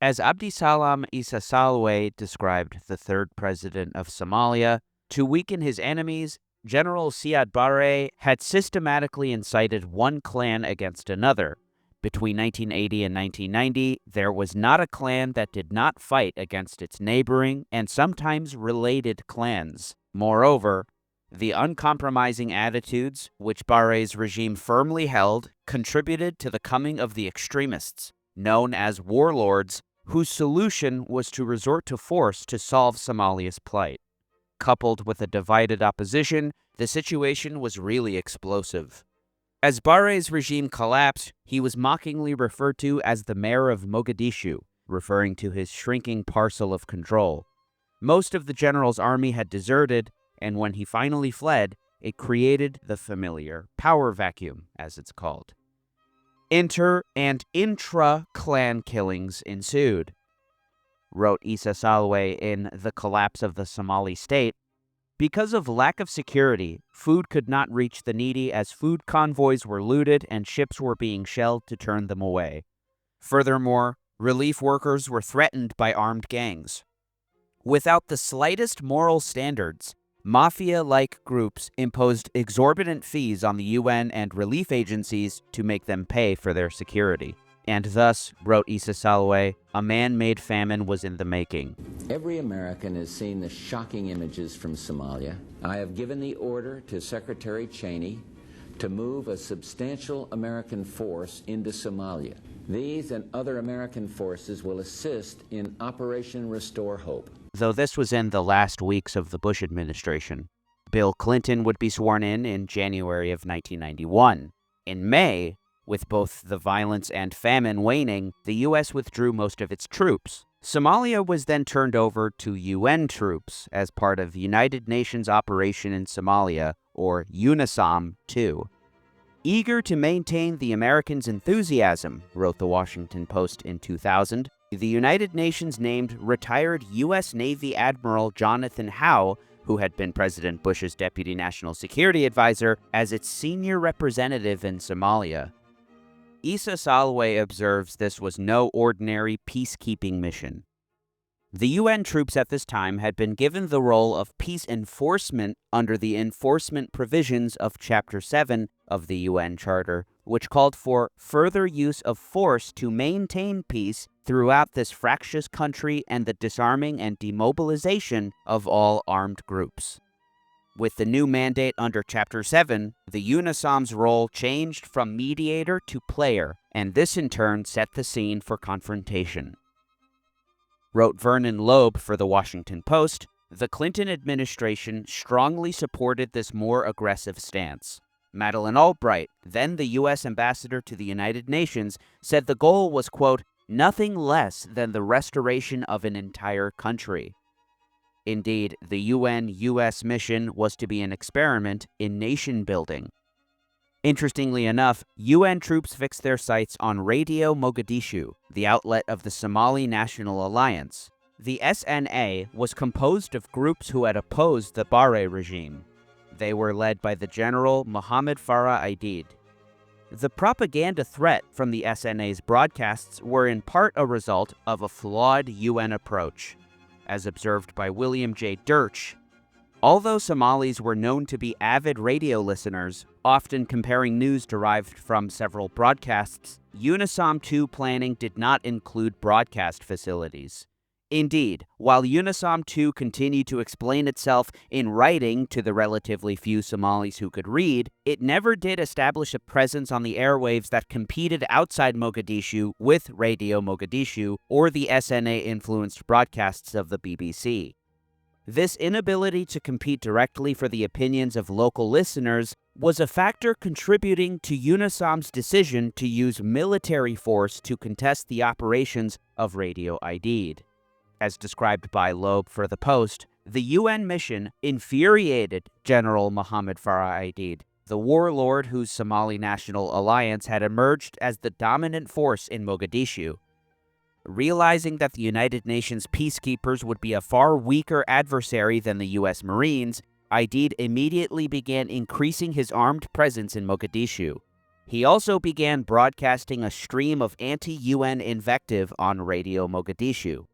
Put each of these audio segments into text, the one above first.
As Abdisalam Isa Salwe described, the third president of Somalia, to weaken his enemies, General Siad Barre had systematically incited one clan against another. Between 1980 and 1990, there was not a clan that did not fight against its neighboring and sometimes related clans. Moreover, the uncompromising attitudes which Barre's regime firmly held contributed to the coming of the extremists, known as warlords, whose solution was to resort to force to solve Somalia's plight. Coupled with a divided opposition, the situation was really explosive. As Barre's regime collapsed, he was mockingly referred to as the mayor of Mogadishu, referring to his shrinking parcel of control. Most of the general's army had deserted, and when he finally fled, it created the familiar power vacuum, as it's called. Inter- and intra-clan killings ensued. Wrote Issa Salwe in The Collapse of the Somali State, because of lack of security, food could not reach the needy as food convoys were looted and ships were being shelled to turn them away. Furthermore, relief workers were threatened by armed gangs. Without the slightest moral standards, mafia-like groups imposed exorbitant fees on the UN and relief agencies to make them pay for their security. And thus, wrote Issa Salwe, a man-made famine was in the making. Every American has seen the shocking images from Somalia. I have given the order to Secretary Cheney to move a substantial American force into Somalia. These and other American forces will assist in Operation Restore Hope. Though this was in the last weeks of the Bush administration, Bill Clinton would be sworn in January of 1991. In May, with both the violence and famine waning, the U.S. withdrew most of its troops. Somalia was then turned over to UN troops as part of United Nations Operation in Somalia, or UNISOM II. Eager to maintain the Americans' enthusiasm, wrote the Washington Post in 2000, the United Nations named retired U.S. Navy Admiral Jonathan Howe, who had been President Bush's Deputy National Security Advisor, as its senior representative in Somalia. Issa Salwe observes this was no ordinary peacekeeping mission. The UN troops at this time had been given the role of peace enforcement under the enforcement provisions of Chapter 7 of the UN Charter, which called for further use of force to maintain peace throughout this fractious country and the disarming and demobilization of all armed groups. With the new mandate under Chapter 7, the UNISOM's role changed from mediator to player, and this in turn set the scene for confrontation. Wrote Vernon Loeb for The Washington Post, the Clinton administration strongly supported this more aggressive stance. Madeleine Albright, then the U.S. ambassador to the United Nations, said the goal was, quote, nothing less than the restoration of an entire country. Indeed, the UN-U.S. mission was to be an experiment in nation-building. Interestingly enough, UN troops fixed their sights on Radio Mogadishu, the outlet of the Somali National Alliance. The SNA was composed of groups who had opposed the Barre regime. They were led by the General Mohammed Farah Aidid. The propaganda threat from the SNA's broadcasts were in part a result of a flawed UN approach. As observed by William J. Dirch, although Somalis were known to be avid radio listeners, often comparing news derived from several broadcasts, UNISOM II planning did not include broadcast facilities. Indeed, while UNISOM II continued to explain itself in writing to the relatively few Somalis who could read, it never did establish a presence on the airwaves that competed outside Mogadishu with Radio Mogadishu or the SNA-influenced broadcasts of the BBC. This inability to compete directly for the opinions of local listeners was a factor contributing to UNISOM's decision to use military force to contest the operations of Radio Aidid. As described by Loeb for The Post, the UN mission infuriated General Mohammed Farah Aidid, the warlord whose Somali National Alliance had emerged as the dominant force in Mogadishu. Realizing that the United Nations peacekeepers would be a far weaker adversary than the U.S. Marines, Aidid immediately began increasing his armed presence in Mogadishu. He also began broadcasting a stream of anti-UN invective on Radio Mogadishu.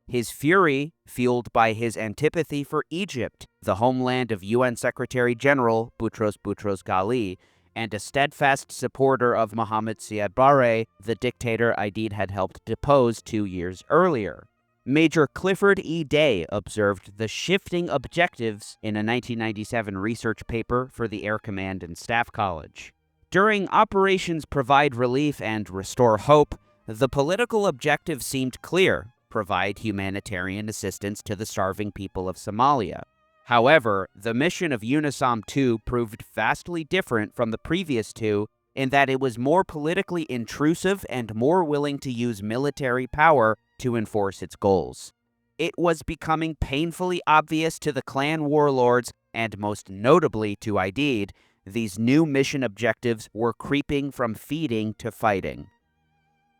His fury, fueled by his antipathy for Egypt, the homeland of UN Secretary-General Boutros Boutros-Ghali, and a steadfast supporter of Mohamed Siad Barre, the dictator Aidid had helped depose 2 years earlier. Major Clifford E. Day observed the shifting objectives in a 1997 research paper for the Air Command and Staff College. During Operations Provide Relief and Restore Hope, the political objective seemed clear: provide humanitarian assistance to the starving people of Somalia. However, the mission of UNISOM II proved vastly different from the previous two in that it was more politically intrusive and more willing to use military power to enforce its goals. It was becoming painfully obvious to the clan warlords, and most notably to Aidid, these new mission objectives were creeping from feeding to fighting.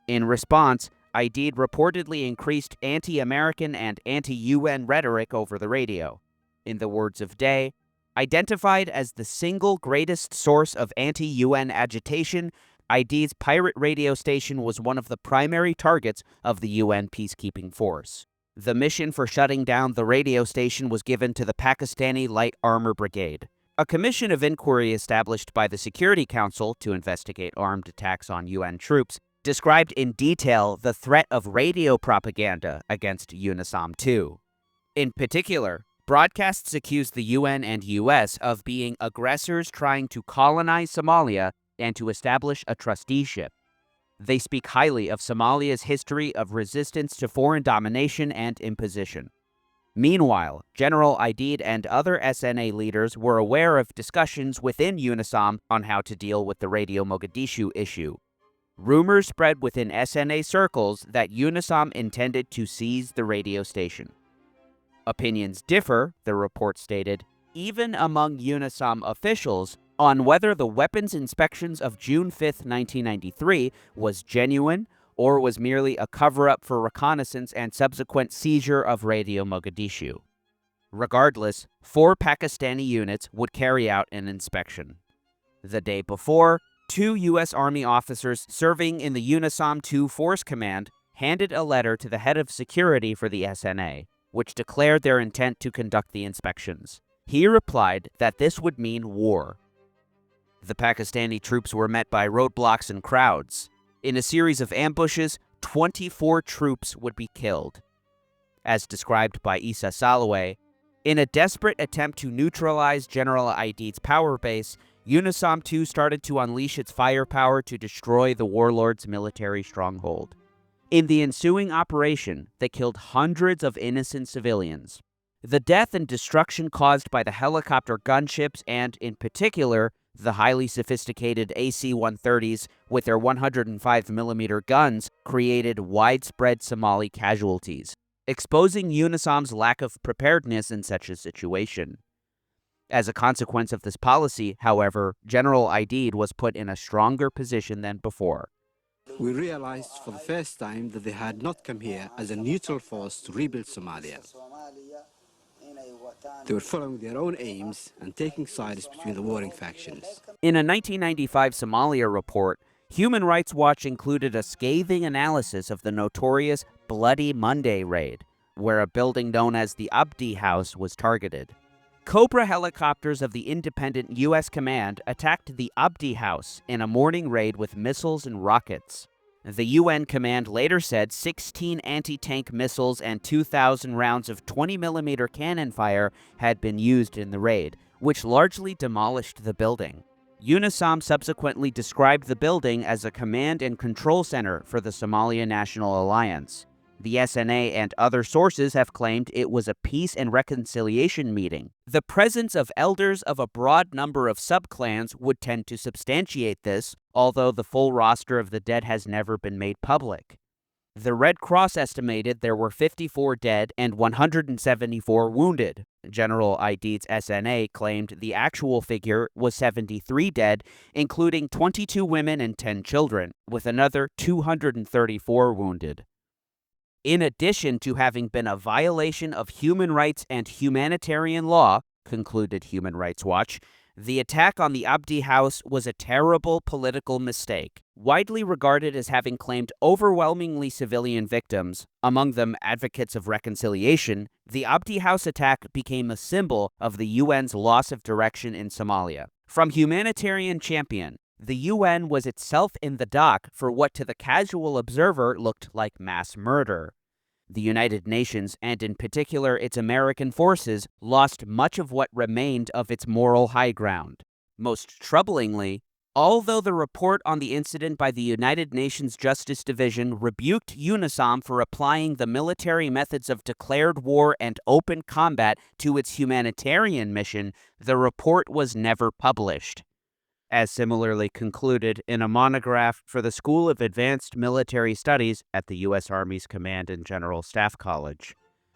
In response, Aidid reportedly increased anti-American and anti-UN rhetoric over the radio. In the words of Day, identified as the single greatest source of anti-UN agitation, Aidid's pirate radio station was one of the primary targets of the UN peacekeeping force. The mission for shutting down the radio station was given to the Pakistani Light Armor Brigade. A commission of inquiry established by the Security Council to investigate armed attacks on UN troops described in detail the threat of radio propaganda against UNISOM II. In particular, broadcasts accused the UN and US of being aggressors trying to colonize Somalia and to establish a trusteeship. They speak highly of Somalia's history of resistance to foreign domination and imposition. Meanwhile, General Aidid and other SNA leaders were aware of discussions within UNISOM on how to deal with the Radio Mogadishu issue. Rumors spread within SNA circles that UNISOM intended to seize the radio station. Opinions differ, the report stated, even among UNISOM officials on whether the weapons inspections of June 5, 1993 was genuine or was merely a cover-up for reconnaissance and subsequent seizure of Radio Mogadishu. Regardless, 4 Pakistani units would carry out an inspection. The day before, 2 U.S. Army officers serving in the UNISOM II Force Command handed a letter to the head of security for the SNA, which declared their intent to conduct the inspections. He replied that this would mean war. The Pakistani troops were met by roadblocks and crowds. In a series of ambushes, 24 troops would be killed. As described by Issa Salaway, in a desperate attempt to neutralize General Aidid's power base, UNISOM II started to unleash its firepower to destroy the warlord's military stronghold. In the ensuing operation, they killed hundreds of innocent civilians. The death and destruction caused by the helicopter gunships and, in particular, the highly sophisticated AC-130s with their 105mm guns created widespread Somali casualties, exposing UNISOM's lack of preparedness in such a situation. As a consequence of this policy, however, General Aidid was put in a stronger position than before. We realized for the first time that they had not come here as a neutral force to rebuild Somalia. They were following their own aims and taking sides between the warring factions. In a 1995 Somalia report, Human Rights Watch included a scathing analysis of the notorious Bloody Monday raid, where a building known as the Abdi House was targeted. Cobra helicopters of the independent U.S. Command attacked the Abdi House in a morning raid with missiles and rockets. The UN Command later said 16 anti-tank missiles and 2,000 rounds of 20mm cannon fire had been used in the raid, which largely demolished the building. UNISOM subsequently described the building as a command and control center for the Somalia National Alliance. The SNA and other sources have claimed it was a peace and reconciliation meeting. The presence of elders of a broad number of subclans would tend to substantiate this, although the full roster of the dead has never been made public. The Red Cross estimated there were 54 dead and 174 wounded. General Aidid's SNA claimed the actual figure was 73 dead, including 22 women and 10 children, with another 234 wounded. In addition to having been a violation of human rights and humanitarian law, concluded Human Rights Watch, The attack on the Abdi House was a terrible political mistake. Widely regarded as having claimed overwhelmingly civilian victims, among them advocates of reconciliation, the Abdi House attack became a symbol of the UN's loss of direction in Somalia. From humanitarian champion, the UN was itself in the dock for what to the casual observer looked like mass murder. The United Nations, and in particular its American forces, lost much of what remained of its moral high ground. Most troublingly, although the report on the incident by the United Nations Justice Division rebuked UNISOM for applying the military methods of declared war and open combat to its humanitarian mission, the report was never published. As similarly concluded in a monograph for the School of Advanced Military Studies at the U.S. Army's Command and General Staff College.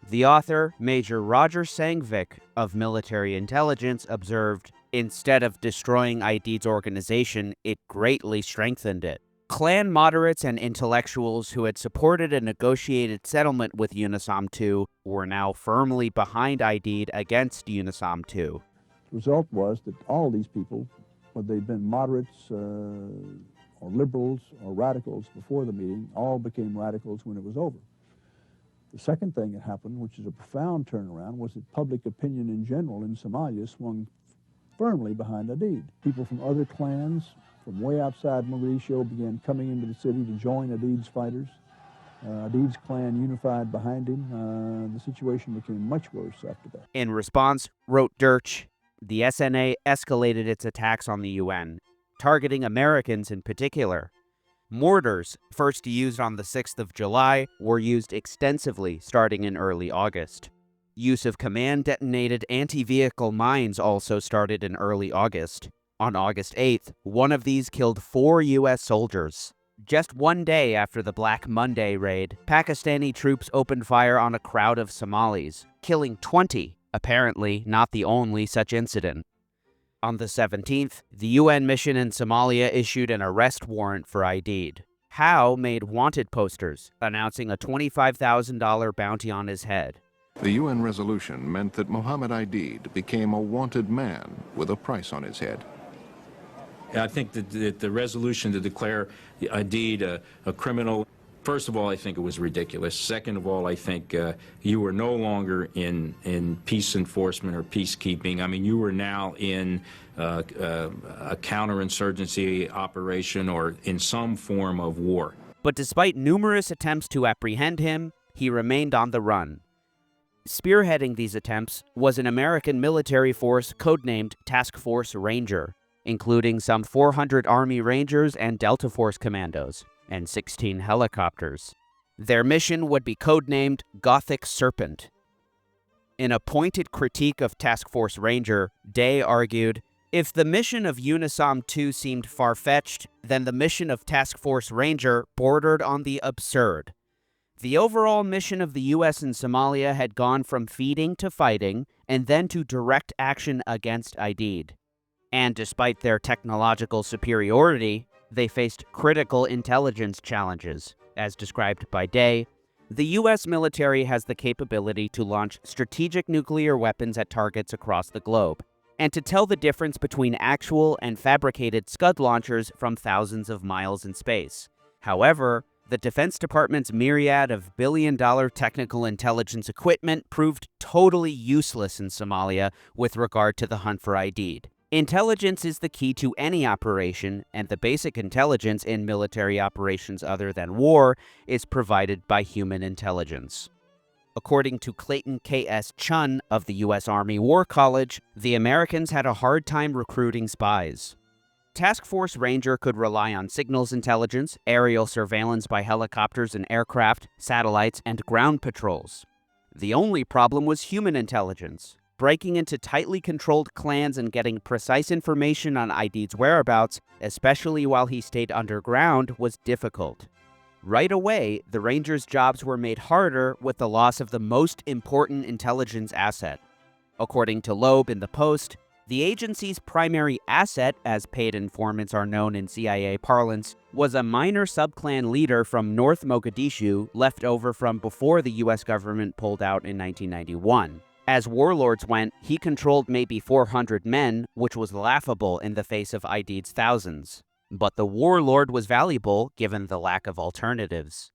The author, Major Roger Sangvik of Military Intelligence, observed, "Instead of destroying ID's organization, it greatly strengthened it." Klan moderates and intellectuals who had supported a negotiated settlement with UNISOM II were now firmly behind ID'd against UNISOM II. The result was that all these people, whether they'd been moderates or liberals or radicals before the meeting, all became radicals when it was over. The second thing that happened, which is a profound turnaround, was that public opinion in general in Somalia swung firmly behind Adid. People from other clans, from way outside Mogadishu, began coming into the city to join Adid's fighters. Adid's clan unified behind him. The situation became much worse after that. In response, wrote Dirch, the SNA escalated its attacks on the UN, targeting Americans in particular. Mortars, first used on the 6th of July, were used extensively starting in early August. Use of command-detonated anti-vehicle mines also started in early August. On August 8th, one of these killed 4 U.S. soldiers. Just one day after the Black Monday raid, Pakistani troops opened fire on a crowd of Somalis, killing 20. Apparently not the only such incident. On the 17th, the UN mission in Somalia issued an arrest warrant for Aidid. Howe made wanted posters announcing a $25,000 bounty on his head. The UN resolution meant that Mohammed Aidid became a wanted man with a price on his head. I think that the resolution to declare Aidid a criminal, first of all, I think it was ridiculous. Second of all, I think you were no longer in peace enforcement or peacekeeping. I mean, you were now in a counterinsurgency operation or in some form of war. But despite numerous attempts to apprehend him, he remained on the run. Spearheading these attempts was an American military force codenamed Task Force Ranger, including some 400 Army Rangers and Delta Force commandos, and 16 helicopters. Their mission would be codenamed Gothic Serpent. In a pointed critique of Task Force Ranger, Day argued, "If the mission of UNISOM II seemed far-fetched, then the mission of Task Force Ranger bordered on the absurd. The overall mission of the U.S. in Somalia had gone from feeding to fighting, and then to direct action against Aidid. And despite their technological superiority, they faced critical intelligence challenges. As described by Day, the U.S. military has the capability to launch strategic nuclear weapons at targets across the globe, and to tell the difference between actual and fabricated Scud launchers from thousands of miles in space. However, the Defense Department's myriad of billion-dollar technical intelligence equipment proved totally useless in Somalia with regard to the hunt for Aidid. Intelligence is the key to any operation, and the basic intelligence in military operations other than war is provided by human intelligence. According to Clayton K.S. Chun of the U.S. Army War College, the Americans had a hard time recruiting spies. Task Force Ranger could rely on signals intelligence, aerial surveillance by helicopters and aircraft, satellites, and ground patrols. The only problem was human intelligence. Breaking into tightly controlled clans and getting precise information on Aidid's whereabouts, especially while he stayed underground, was difficult. Right away, the Rangers' jobs were made harder with the loss of the most important intelligence asset. According to Loeb in the Post, the agency's primary asset, as paid informants are known in CIA parlance, was a minor subclan leader from North Mogadishu left over from before the U.S. government pulled out in 1991. As warlords went, he controlled maybe 400 men, which was laughable in the face of Aidid's thousands. But the warlord was valuable given the lack of alternatives.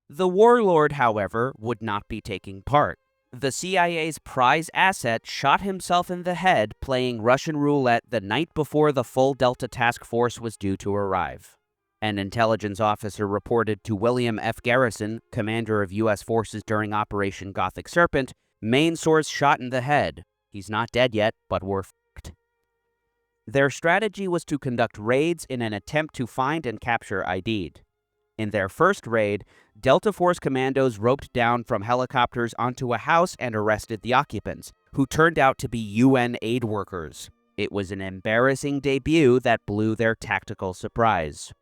The warlord, however, would not be taking part. The CIA's prize asset shot himself in the head playing Russian roulette the night before the full Delta Task Force was due to arrive. An intelligence officer reported to William F. Garrison, commander of U.S. forces during Operation Gothic Serpent, "Main source shot in the head. He's not dead yet, but we're f***ed." Their strategy was to conduct raids in an attempt to find and capture Aidid. In their first raid, Delta Force commandos roped down from helicopters onto a house and arrested the occupants, who turned out to be UN aid workers. It was an embarrassing debut that blew their tactical surprise.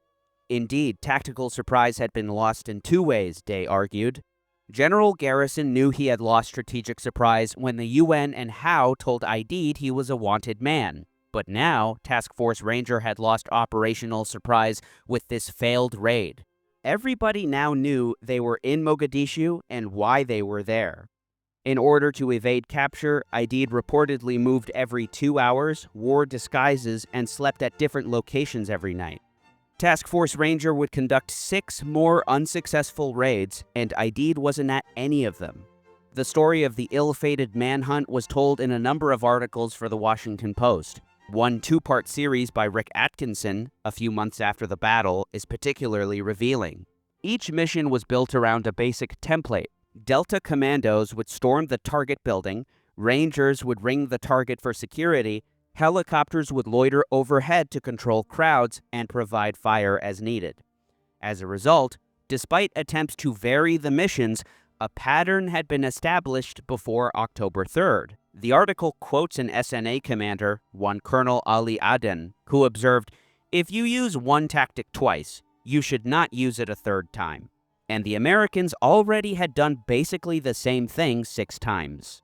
Indeed, tactical surprise had been lost in two ways, Day argued. General Garrison knew he had lost strategic surprise when the UN and Howe told Aidid he was a wanted man. But now, Task Force Ranger had lost operational surprise with this failed raid. Everybody now knew they were in Mogadishu and why they were there. In order to evade capture, Aidid reportedly moved every 2 hours, wore disguises, and slept at different locations every night. Task Force Ranger would conduct 6 more unsuccessful raids, and Aidid wasn't at any of them. The story of the ill-fated manhunt was told in a number of articles for the Washington Post. One 2-part series by Rick Atkinson, a few months after the battle, is particularly revealing. Each mission was built around a basic template. Delta commandos would storm the target building, Rangers would ring the target for security, helicopters would loiter overhead to control crowds and provide fire as needed. As a result, despite attempts to vary the missions, a pattern had been established before October 3rd. The article quotes an SNA commander, one Colonel Ali Aden, who observed, "If you use one tactic twice, you should not use it a third time." And the Americans already had done basically the same thing 6 times.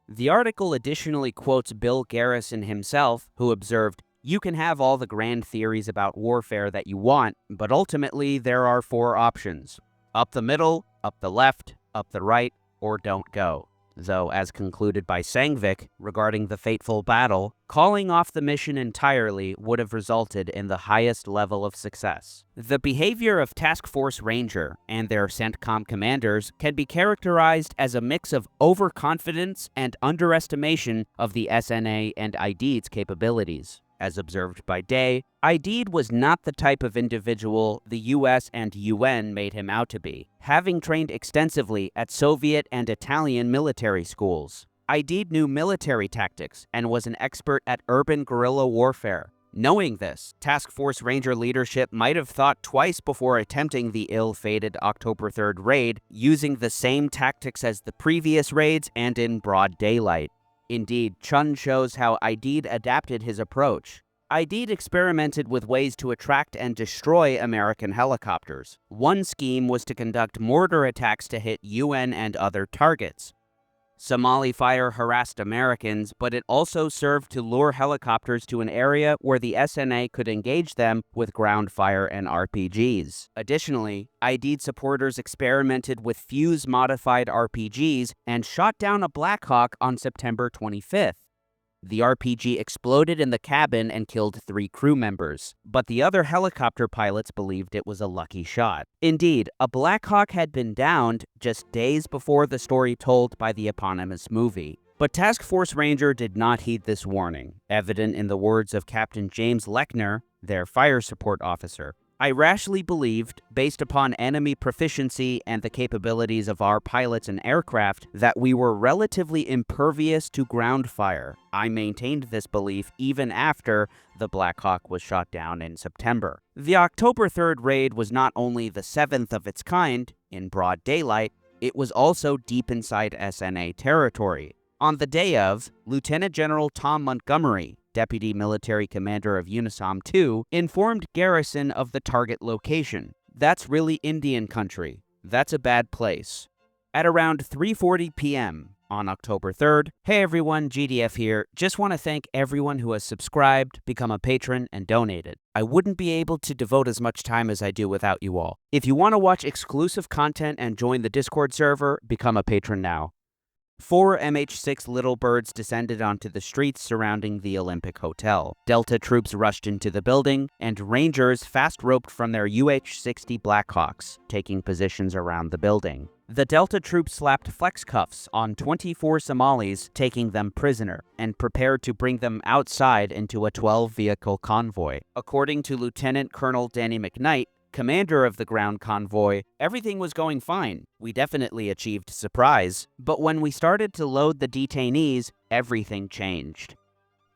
The article additionally quotes Bill Garrison himself, who observed, "You can have all the grand theories about warfare that you want, but ultimately there are 4 options. Up the middle, up the left, up the right, or don't go." Though, as concluded by Sangvik regarding the fateful battle, calling off the mission entirely would have resulted in the highest level of success. The behavior of Task Force Ranger and their CENTCOM commanders can be characterized as a mix of overconfidence and underestimation of the SNA and Aidid's capabilities. As observed by Day, Aidid was not the type of individual the US and UN made him out to be, having trained extensively at Soviet and Italian military schools. Aidid knew military tactics and was an expert at urban guerrilla warfare. Knowing this, Task Force Ranger leadership might have thought twice before attempting the ill-fated October 3rd raid, using the same tactics as the previous raids and in broad daylight. Indeed, Chun shows how Aidid adapted his approach. Aidid experimented with ways to attract and destroy American helicopters. One scheme was to conduct mortar attacks to hit UN and other targets. Somali fire harassed Americans, but it also served to lure helicopters to an area where the SNA could engage them with ground fire and RPGs. Additionally, Aidid supporters experimented with fuse-modified RPGs and shot down a Black Hawk on September 25th. The RPG exploded in the cabin and killed 3 crew members, but the other helicopter pilots believed it was a lucky shot. Indeed, a Black Hawk had been downed just days before the story told by the eponymous movie. But Task Force Ranger did not heed this warning, evident in the words of Captain James Lechner, their fire support officer. "I rashly believed, based upon enemy proficiency and the capabilities of our pilots and aircraft, that we were relatively impervious to ground fire. I maintained this belief even after the Black Hawk was shot down in September." The October 3rd raid was not only the 7th of its kind, in broad daylight, it was also deep inside SNA territory. On the day of, Lieutenant General Tom Montgomery, Deputy Military Commander of UNISOM II, informed Garrison of the target location. "That's really Indian country. That's a bad place." At around 3:40 p.m. on October 3rd, "Hey everyone, GDF here. Just want to thank everyone who has subscribed, become a patron, and donated. I wouldn't be able to devote as much time as I do without you all. If you want to watch exclusive content and join the Discord server, become a patron now." 4 MH-6 Little Birds descended onto the streets surrounding the Olympic Hotel. Delta troops rushed into the building, and Rangers fast-roped from their UH-60 Blackhawks, taking positions around the building. The Delta troops slapped flex cuffs on 24 Somalis, taking them prisoner, and prepared to bring them outside into a 12-vehicle convoy. According to Lieutenant Colonel Danny McKnight, commander of the ground convoy, everything was going fine. We definitely achieved surprise, but when we started to load the detainees, everything changed.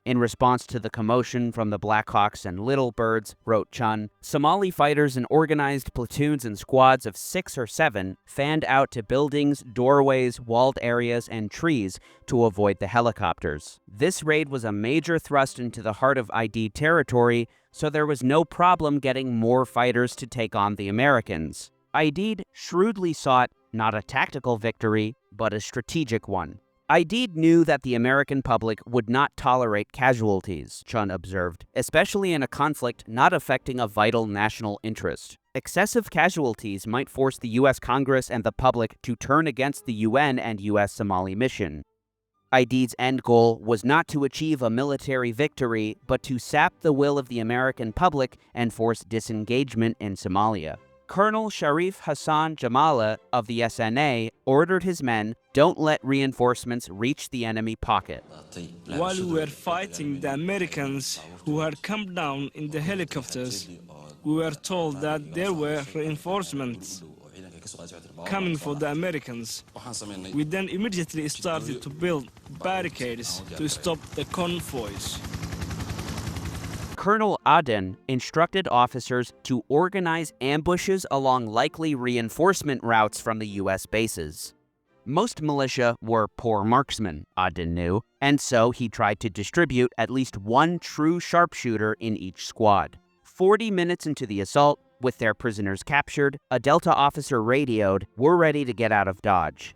In response to the commotion from the Blackhawks and Little Birds, wrote Chun, Somali fighters in organized platoons and squads of 6 or 7 fanned out to buildings, doorways, walled areas, and trees to avoid the helicopters. This raid was a major thrust into the heart of ID territory, so there was no problem getting more fighters to take on the Americans. Aidid shrewdly sought not a tactical victory, but a strategic one. Aidid knew that the American public would not tolerate casualties, Chun observed, especially in a conflict not affecting a vital national interest. Excessive casualties might force the U.S. Congress and the public to turn against the UN and U.S. Somali mission. Aidid's end goal was not to achieve a military victory, but to sap the will of the American public and force disengagement in Somalia. Colonel Sharif Hassan Jamala of the SNA ordered his men, don't let reinforcements reach the enemy pocket. While we were fighting the Americans who had come down in the helicopters, we were told that there were reinforcements coming for the Americans. We then immediately started to build barricades to stop the convoys. Colonel Aden instructed officers to organize ambushes along likely reinforcement routes from the U.S. bases. Most militia were poor marksmen, Aden knew, and so he tried to distribute at least one true sharpshooter in each squad. 40 minutes into the assault, with their prisoners captured, a Delta officer radioed, "We're ready to get out of Dodge."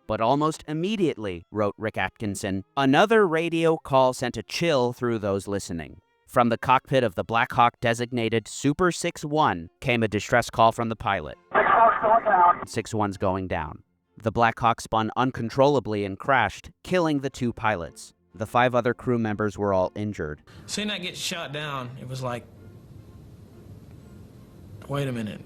But almost immediately, wrote Rick Atkinson, another radio call sent a chill through those listening. From the cockpit of the Blackhawk designated Super 6-1 came a distress call from the pilot. 6-1's going down. The Blackhawk spun uncontrollably and crashed, killing the 2 pilots. The 5 other crew members were all injured. Seeing that get shot down, it was like, wait a minute,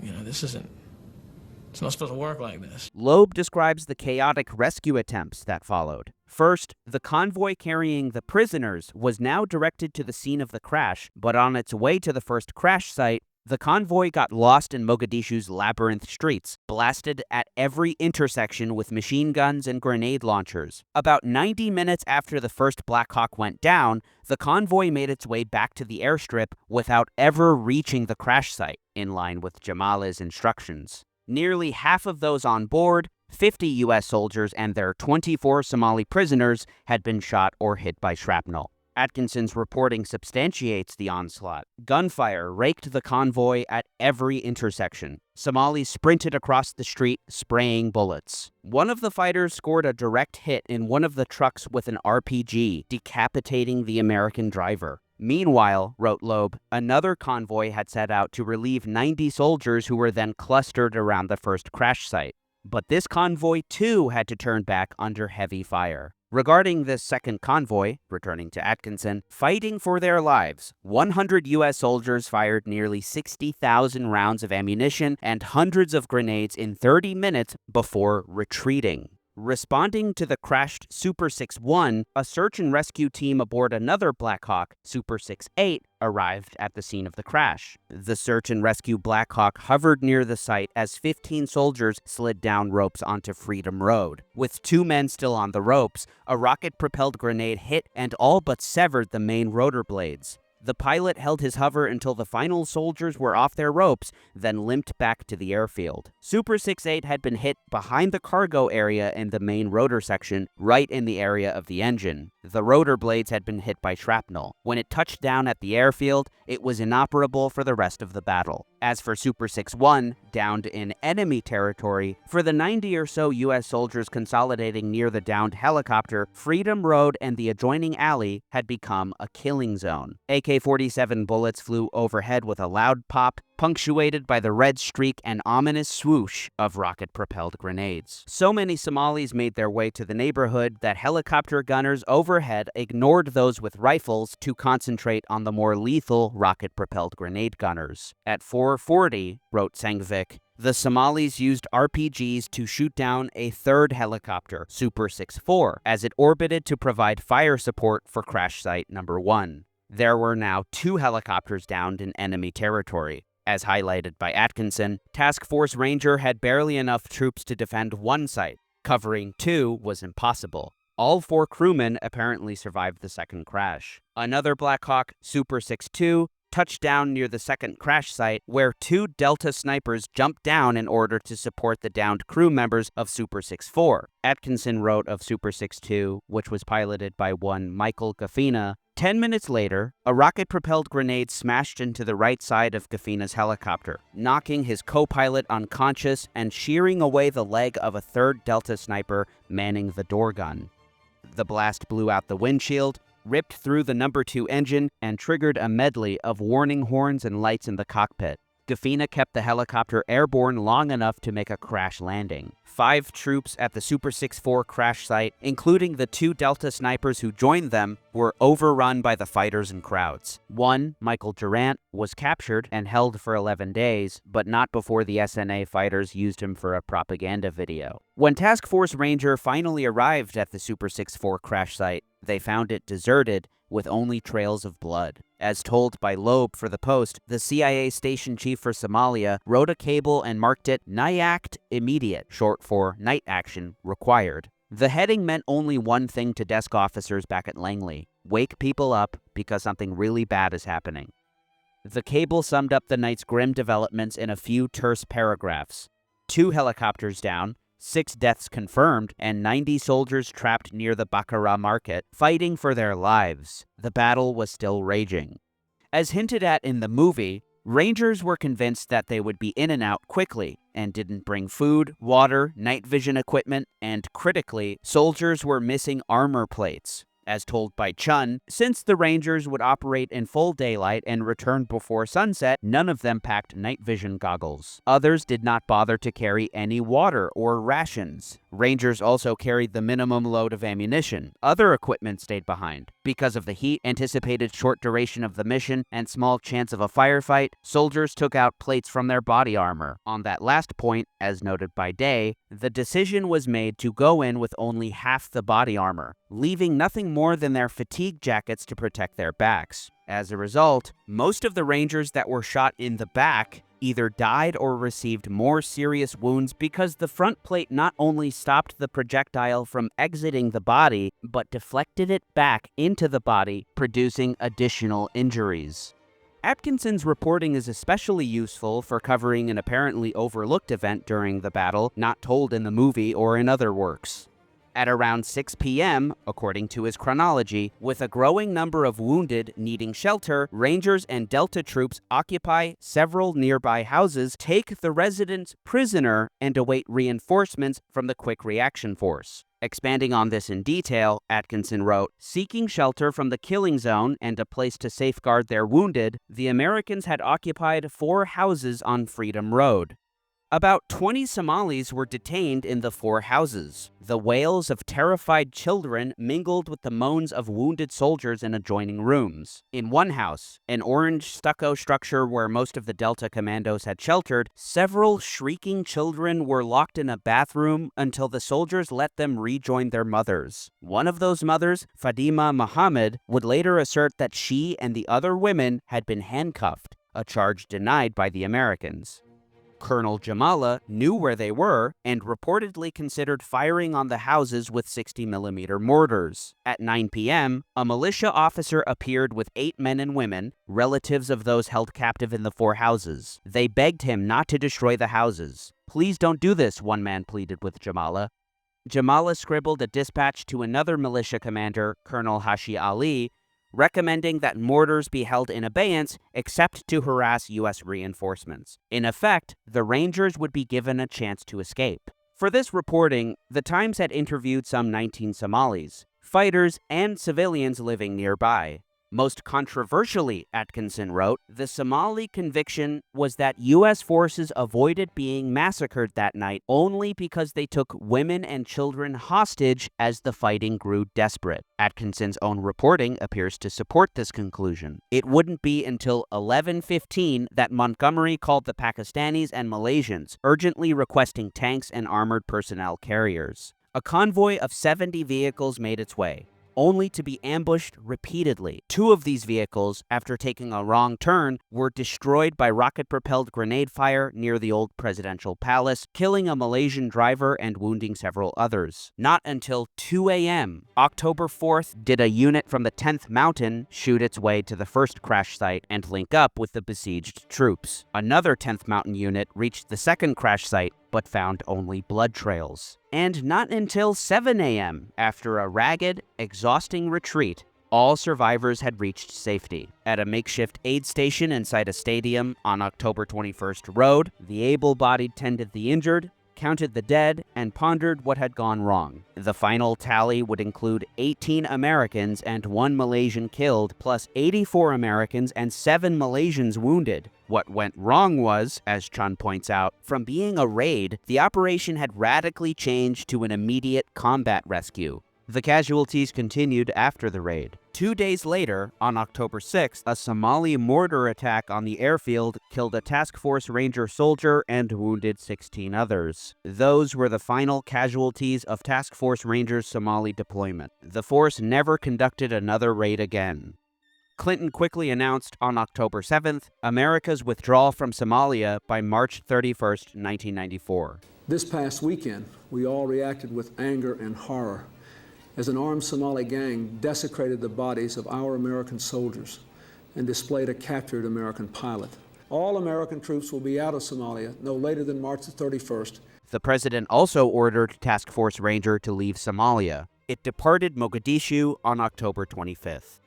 it's not supposed to work like this. Loeb describes the chaotic rescue attempts that followed. First, the convoy carrying the prisoners was now directed to the scene of the crash, but on its way to the first crash site, the convoy got lost in Mogadishu's labyrinth streets, blasted at every intersection with machine guns and grenade launchers. About 90 minutes after the first Blackhawk went down, the convoy made its way back to the airstrip without ever reaching the crash site, in line with Jamala's instructions. Nearly half of those on board, 50 U.S. soldiers and their 24 Somali prisoners, had been shot or hit by shrapnel. Atkinson's reporting substantiates the onslaught. Gunfire raked the convoy at every intersection. Somalis sprinted across the street, spraying bullets. One of the fighters scored a direct hit in one of the trucks with an RPG, decapitating the American driver. Meanwhile, wrote Loeb, another convoy had set out to relieve 90 soldiers who were then clustered around the first crash site. But this convoy, too, had to turn back under heavy fire. Regarding this second convoy, returning to Atkinson, fighting for their lives, 100 U.S. soldiers fired nearly 60,000 rounds of ammunition and hundreds of grenades in 30 minutes before retreating. Responding to the crashed Super 6-1, a search and rescue team aboard another Blackhawk, Super 6-8, arrived at the scene of the crash. The search and rescue Blackhawk hovered near the site as 15 soldiers slid down ropes onto Freedom Road. With 2 men still on the ropes, a rocket-propelled grenade hit and all but severed the main rotor blades. The pilot held his hover until the final soldiers were off their ropes, then limped back to the airfield. Super 6-8 had been hit behind the cargo area in the main rotor section, right in the area of the engine. The rotor blades had been hit by shrapnel. When it touched down at the airfield, it was inoperable for the rest of the battle. As for Super 6-1, downed in enemy territory, for the 90 or so U.S. soldiers consolidating near the downed helicopter, Freedom Road and the adjoining alley had become a killing zone. AK-47 bullets flew overhead with a loud pop, punctuated by the red streak and ominous swoosh of rocket-propelled grenades. So many Somalis made their way to the neighborhood that helicopter gunners overhead ignored those with rifles to concentrate on the more lethal rocket-propelled grenade gunners. At 4:40, wrote Sengvik, the Somalis used RPGs to shoot down a third helicopter, Super 64, as it orbited to provide fire support for crash site number 1. There were now 2 helicopters downed in enemy territory. As highlighted by Atkinson, Task Force Ranger had barely enough troops to defend 1 site. Covering 2 was impossible. All 4 crewmen apparently survived the second crash. Another Black Hawk, Super 62, touched down near the second crash site, where 2 Delta snipers jumped down in order to support the downed crew members of Super 64. Atkinson wrote of Super 62, which was piloted by one Michael Gafina, 10 minutes later, a rocket-propelled grenade smashed into the right side of Gafina's helicopter, knocking his co-pilot unconscious and shearing away the leg of a third Delta sniper manning the door gun. The blast blew out the windshield, ripped through the number 2 engine, and triggered a medley of warning horns and lights in the cockpit. Gafina kept the helicopter airborne long enough to make a crash landing. 5 troops at the Super 64 crash site, including the 2 Delta snipers who joined them, were overrun by the fighters and crowds. One, Michael Durant, was captured and held for 11 days, but not before the SNA fighters used him for a propaganda video. When Task Force Ranger finally arrived at the Super 64 crash site, they found it deserted with only trails of blood. As told by Loeb for the Post, the CIA station chief for Somalia wrote a cable and marked it NIACT Immediate, short for Night Action Required. The heading meant only one thing to desk officers back at Langley: wake people up because something really bad is happening. The cable summed up the night's grim developments in a few terse paragraphs. 2 helicopters down, 6 deaths confirmed, and 90 soldiers trapped near the Bakara market, fighting for their lives. The battle was still raging. As hinted at in the movie, Rangers were convinced that they would be in and out quickly, and didn't bring food, water, night vision equipment, and critically, soldiers were missing armor plates. As told by Chun, since the Rangers would operate in full daylight and return before sunset, none of them packed night vision goggles. Others did not bother to carry any water or rations. Rangers also carried the minimum load of ammunition. Other equipment stayed behind. Because of the heat, anticipated short duration of the mission, and small chance of a firefight, soldiers took out plates from their body armor. On that last point, as noted by Day, the decision was made to go in with only half the body armor, leaving nothing more than their fatigue jackets to protect their backs. As a result, most of the Rangers that were shot in the back either died or received more serious wounds because the front plate not only stopped the projectile from exiting the body, but deflected it back into the body, producing additional injuries. Atkinson's reporting is especially useful for covering an apparently overlooked event during the battle, not told in the movie or in other works. At around 6 p.m., according to his chronology, with a growing number of wounded needing shelter, Rangers and Delta troops occupy several nearby houses, take the residents prisoner, and await reinforcements from the Quick Reaction Force. Expanding on this in detail, Atkinson wrote, seeking shelter from the killing zone and a place to safeguard their wounded, the Americans had occupied 4 houses on Freedom Road. About 20 Somalis were detained in the 4 houses. The wails of terrified children mingled with the moans of wounded soldiers in adjoining rooms. In one house, an orange stucco structure where most of the Delta commandos had sheltered, several shrieking children were locked in a bathroom until the soldiers let them rejoin their mothers. One of those mothers, Fadima Muhammad, would later assert that she and the other women had been handcuffed, a charge denied by the Americans. Colonel Jamala knew where they were and reportedly considered firing on the houses with 60mm mortars. At 9 p.m., a militia officer appeared with 8 men and women, relatives of those held captive in the 4 houses. They begged him not to destroy the houses. "Please don't do this," one man pleaded with Jamala. Jamala scribbled a dispatch to another militia commander, Colonel Hashi Ali, recommending that mortars be held in abeyance except to harass U.S. reinforcements. In effect, the Rangers would be given a chance to escape. For this reporting, the Times had interviewed some 19 Somalis, fighters and civilians living nearby. Most controversially, Atkinson wrote, the Somali conviction was that U.S. forces avoided being massacred that night only because they took women and children hostage as the fighting grew desperate. Atkinson's own reporting appears to support this conclusion. It wouldn't be until 11:15 that Montgomery called the Pakistanis and Malaysians, urgently requesting tanks and armored personnel carriers. A convoy of 70 vehicles made its way, only to be ambushed repeatedly. 2 of these vehicles, after taking a wrong turn, were destroyed by rocket-propelled grenade fire near the old presidential palace, killing a Malaysian driver and wounding several others. Not until 2 a.m., October 4th, did a unit from the 10th Mountain shoot its way to the first crash site and link up with the besieged troops. Another 10th Mountain unit reached the second crash site, but found only blood trails. And not until 7 a.m., after a ragged, exhausting retreat, all survivors had reached safety. At a makeshift aid station inside a stadium on October 21st Road, the able-bodied tended the injured, counted the dead, and pondered what had gone wrong. The final tally would include 18 Americans and 1 Malaysian killed, plus 84 Americans and 7 Malaysians wounded. What went wrong was, as Chun points out, from being a raid, the operation had radically changed to an immediate combat rescue. The casualties continued after the raid. 2 days later, on October 6th, a Somali mortar attack on the airfield killed a Task Force Ranger soldier and wounded 16 others. Those were the final casualties of Task Force Ranger's Somali deployment. The force never conducted another raid again. Clinton quickly announced on October 7th America's withdrawal from Somalia by March 31st, 1994. This past weekend, we all reacted with anger and horror as an armed Somali gang desecrated the bodies of our American soldiers and displayed a captured American pilot. All American troops will be out of Somalia no later than March the 31st. The president also ordered Task Force Ranger to leave Somalia. It departed Mogadishu on October 25th.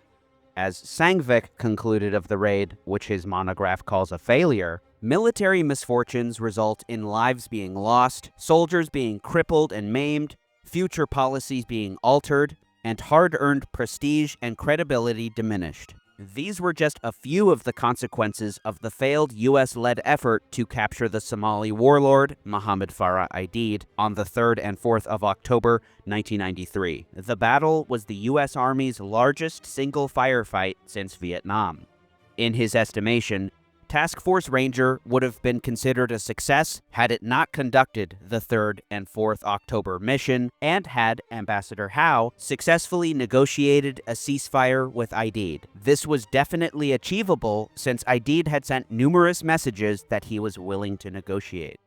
As Sangvik concluded of the raid, which his monograph calls a failure, military misfortunes result in lives being lost, soldiers being crippled and maimed, future policies being altered, and hard-earned prestige and credibility diminished. These were just a few of the consequences of the failed U.S.-led effort to capture the Somali warlord, Mohammed Farah Aidid, on the 3rd and 4th of October, 1993. The battle was the U.S. Army's largest single firefight since Vietnam. In his estimation, Task Force Ranger would have been considered a success had it not conducted the 3rd and 4th October mission and had Ambassador Howe successfully negotiated a ceasefire with Aidid. This was definitely achievable since Aidid had sent numerous messages that he was willing to negotiate.